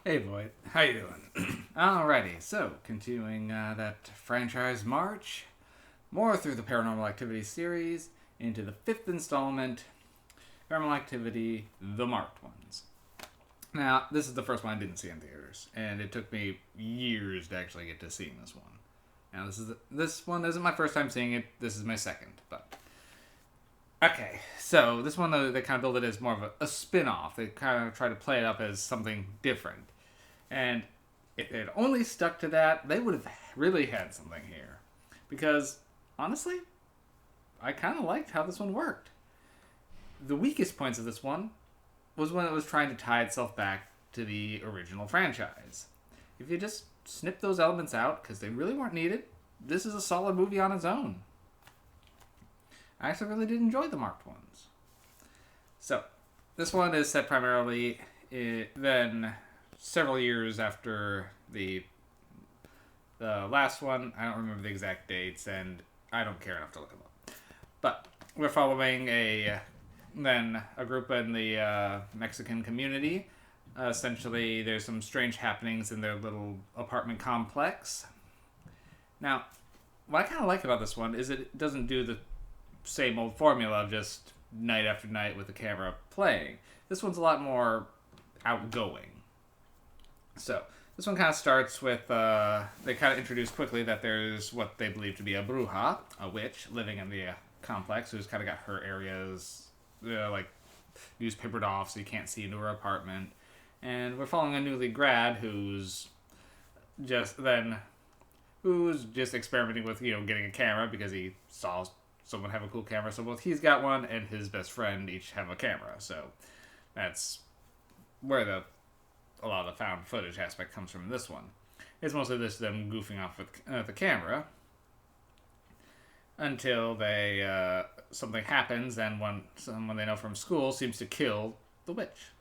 Hey Boyd, how you doing? Alrighty, so continuing that franchise march, more through the Paranormal Activity series into the fifth installment, Paranormal Activity: The Marked Ones. Now, this is the first one I didn't see in theaters, and it took me years to actually get to seeing this one. Now, this one isn't my first time seeing it. This is my second, but okay. So this one they kind of build it as more of a spin-off. They kind of try to play it up as something different. And if they had only stuck to that, they would have really had something here. Because, honestly, I kind of liked how this one worked. The weakest points of this one was when it was trying to tie itself back to the original franchise. If you just snip those elements out, because they really weren't needed, this is a solid movie on its own. I actually really did enjoy the Marked Ones. So, this one is set primarily then several years after the last one. I don't remember the exact dates, and I don't care enough to look them up. But we're following a group in the Mexican community. Essentially, there's some strange happenings in their little apartment complex. Now, what I kind of like about this one is it doesn't do the same old formula of just night after night with the camera playing. This one's a lot more outgoing. So, this one kind of starts with, they kind of introduce quickly that there's what they believe to be a bruja, a witch, living in the complex, who's kind of got her areas, like, newspapered off so you can't see into her apartment. And we're following a newly grad who's just experimenting with, getting a camera because he saw someone have a cool camera. So both he's got one and his best friend each have a camera. So that's where a lot of the found footage aspect comes from in this one. It's mostly just them goofing off with the camera until something happens, and someone they know from school seems to kill the witch.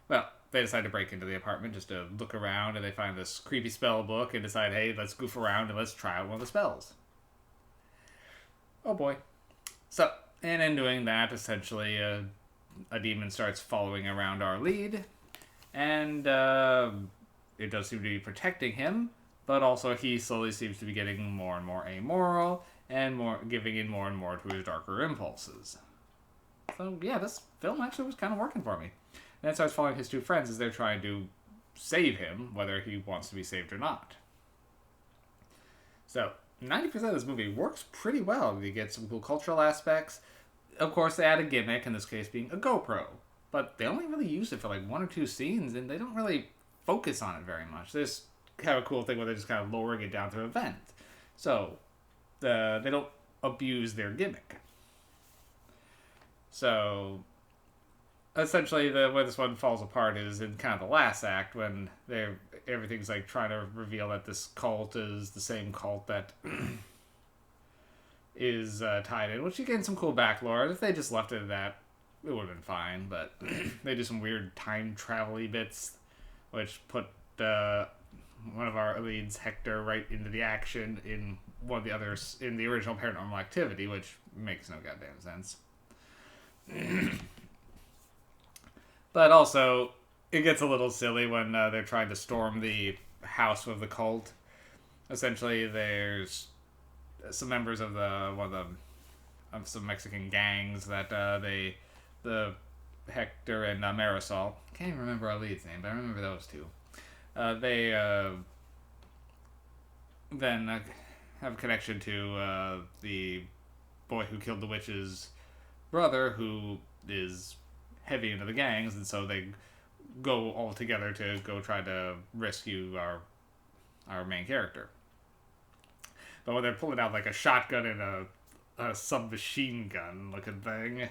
Well, they decide to break into the apartment just to look around, and they find this creepy spell book and decide, hey, let's goof around and let's try out one of the spells. Oh boy. So, and in doing that, essentially, a demon starts following around our lead, and it does seem to be protecting him, but also he slowly seems to be getting more and more amoral, and giving in more and more to his darker impulses. So yeah, this film actually was kind of working for me. And then starts following his two friends as they're trying to save him, whether he wants to be saved or not. So 90% of this movie works pretty well. You get some cool cultural aspects. Of course, they add a gimmick, in this case being a GoPro. But they only really use it for like one or two scenes, and they don't really focus on it very much. They just have a cool thing where they're just kind of lowering it down to a vent. So, they don't abuse their gimmick. So, essentially, the way this one falls apart is in kind of the last act, when everything's like trying to reveal that this cult is the same cult that is tied in, which you get some cool back lore. If they just left it at that, it would have been fine, but they do some weird time travel-y bits, which put one of our leads, Hector, right into the action in one of the others in the original Paranormal Activity, which makes no goddamn sense. But also, it gets a little silly when they're trying to storm the house of the cult. Essentially, there's some members of some Mexican gangs that the Hector and Marisol, can't even remember our lead's name, but I remember those two. They then have a connection to the boy who killed the witch's brother, who is heavy into the gangs, and so they go all together to go try to rescue our main character. But when they're pulling out like a shotgun and a submachine gun looking thing,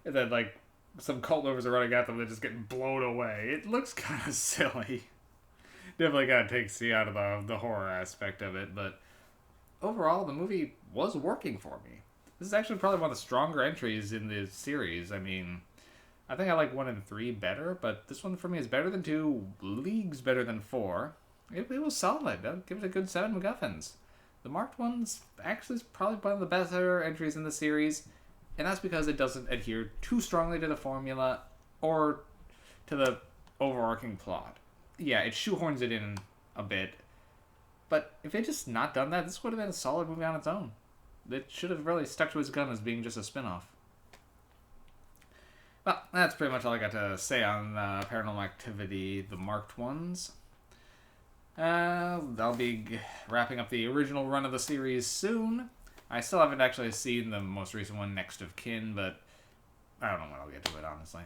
and then like some cult members are running at them, they're just getting blown away. It looks kind of silly. Definitely kind of takes you out of the horror aspect of it, but overall the movie was working for me. This is actually probably one of the stronger entries in the series. I mean, I think I like 1 and 3 better, but this one for me is better than 2, leagues better than 4. It was solid. I'd give it a good 7 MacGuffins. The Marked Ones actually is probably one of the better entries in the series, and that's because it doesn't adhere too strongly to the formula or to the overarching plot. yeah, it shoehorns it in a bit. But if it just not done that, this would have been a solid movie on its own. It should have really stuck to its gun as being just a spin-off. Well, that's pretty much all I got to say on Paranormal Activity, the marked ones. I'll be wrapping up the original run of the series soon. I still haven't actually seen the most recent one, Next of Kin, but I don't know when I'll get to it, honestly.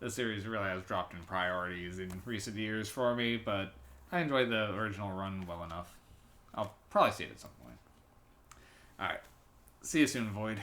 The series really has dropped in priorities in recent years for me, but I enjoyed the original run well enough. I'll probably see it at some point. Alright. See you soon, Void.